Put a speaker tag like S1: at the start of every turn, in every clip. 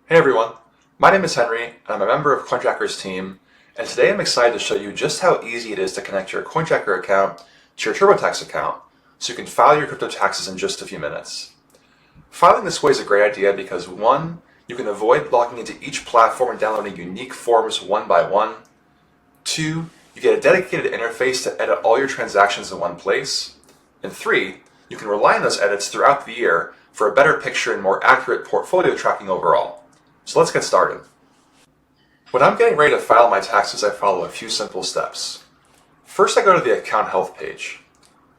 S1: Hey everyone, my name is Henry and I'm a member of CoinTracker's team, and today I'm excited to show you just how easy it is to connect your CoinTracker account to your TurboTax account so you can file your crypto taxes in just a few minutes. Filing this way is a great idea because 1. You can avoid logging into each platform and downloading unique forms one by one. 2. You get a dedicated interface to edit all your transactions in one place. And 3. You can rely on those edits throughout the year for a better picture and more accurate portfolio tracking overall. So let's get started. When I'm getting ready to file my taxes, I follow a few simple steps. First, I go to the account health page.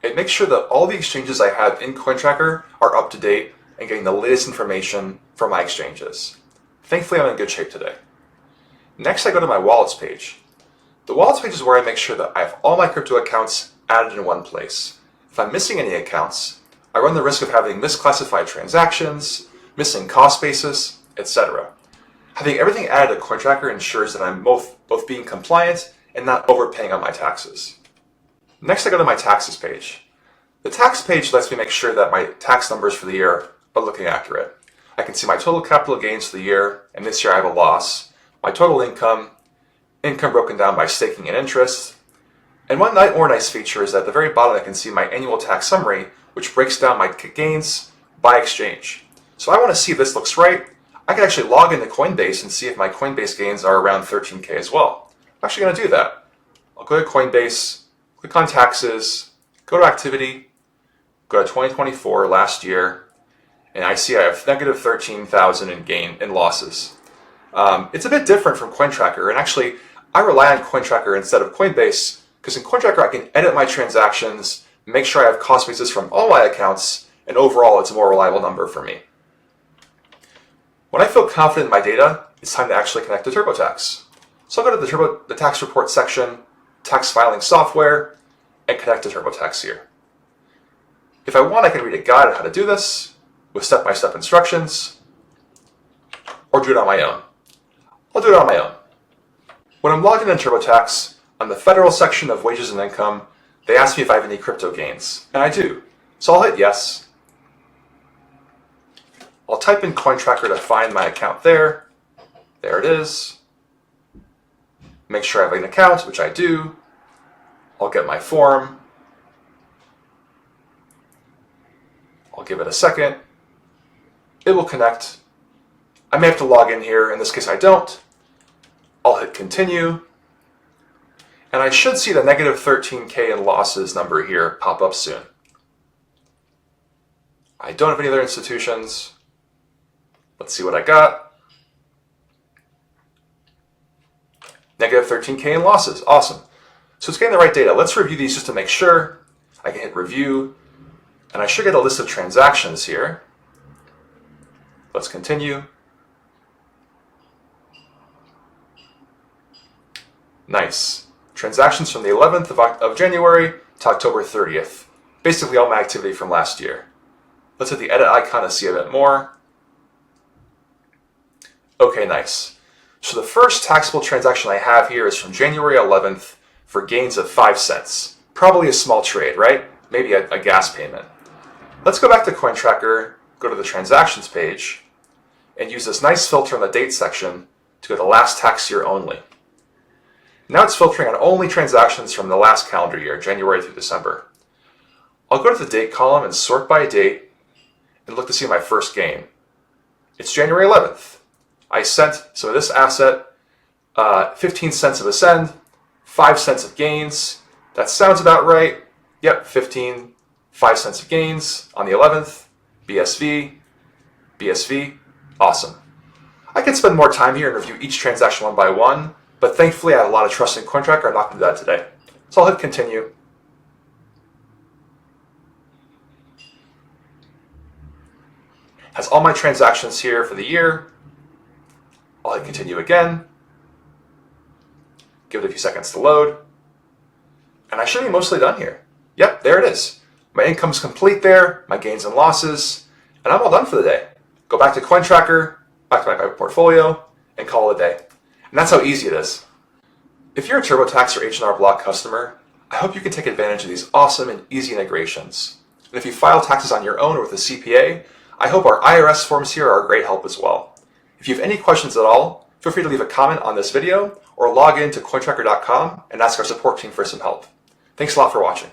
S1: It makes sure that all the exchanges I have in CoinTracker are up to date and getting the latest information from my exchanges. Thankfully, I'm in good shape today. Next, I go to my wallets page. The wallets page is where I make sure that I have all my crypto accounts added in one place. If I'm missing any accounts, I run the risk of having misclassified transactions, missing cost basis, etc. Having everything added to CoinTracker ensures that I'm both being compliant and not overpaying on my taxes. Next, I go to my taxes page. The tax page lets me make sure that my tax numbers for the year are looking accurate. I can see my total capital gains for the year, and this year I have a loss, my total income broken down by staking and interest. And one more nice feature is that at the very bottom I can see my annual tax summary, which breaks down my gains by exchange. So I want to see if this looks right. I can actually log into Coinbase and see if my Coinbase gains are around 13K as well. I'm actually going to do that. I'll go to Coinbase, click on taxes, go to activity, go to 2024 last year, and I see I have negative 13,000 in losses. It's a bit different from CoinTracker, and actually I rely on CoinTracker instead of Coinbase because in CoinTracker I can edit my transactions, make sure I have cost basis from all my accounts, and overall it's a more reliable number for me. When I feel confident in my data, it's time to actually connect to TurboTax. So I'll go to the tax report section, tax filing software, and connect to TurboTax here. If I want, I can read a guide on how to do this with step-by-step instructions, or do it on my own. I'll do it on my own. When I'm logged in TurboTax, on the federal section of wages and income, they ask me if I have any crypto gains, and I do. So I'll hit yes. I'll type in CoinTracker to find my account there. There it is. Make sure I have an account, which I do. I'll get my form. I'll give it a second. It will connect. I may have to log in here. In this case, I don't. I'll hit continue. And I should see the negative 13K in losses number here pop up soon. I don't have any other institutions. Let's see what I got. Negative 13K in losses. Awesome. So it's getting the right data. Let's review these just to make sure. I can hit review, and I should get a list of transactions here. Let's continue. Nice. Transactions from the 11th of January to October 30th. Basically all my activity from last year. Let's hit the edit icon to see a bit more. Okay, nice. So the first taxable transaction I have here is from January 11th for gains of 5 cents. Probably a small trade, right? Maybe a gas payment. Let's go back to CoinTracker, go to the transactions page, and use this nice filter in the date section to go to last tax year only. Now it's filtering on only transactions from the last calendar year, January through December. I'll go to the date column and sort by date and look to see my first gain. It's January 11th. I sent some of this asset 15 cents of a send, 5 cents of gains. That sounds about right. Yep, 5 cents of gains on the 11th. BSV. Awesome. I could spend more time here and review each transaction one by one, but thankfully I have a lot of trust in CoinTracker. I'm not going to do that today. So I'll hit continue. Has all my transactions here for the year. I'll hit continue again. Give it a few seconds to load. And I should be mostly done here. Yep, there it is. My income's complete there, my gains and losses, and I'm all done for the day. Go back to CoinTracker, back to my portfolio, and call it a day. And that's how easy it is. If you're a TurboTax or H&R Block customer, I hope you can take advantage of these awesome and easy integrations. And if you file taxes on your own or with a CPA, I hope our IRS forms here are a great help as well. If you have any questions at all, feel free to leave a comment on this video or log in to CoinTracker.com and ask our support team for some help. Thanks a lot for watching.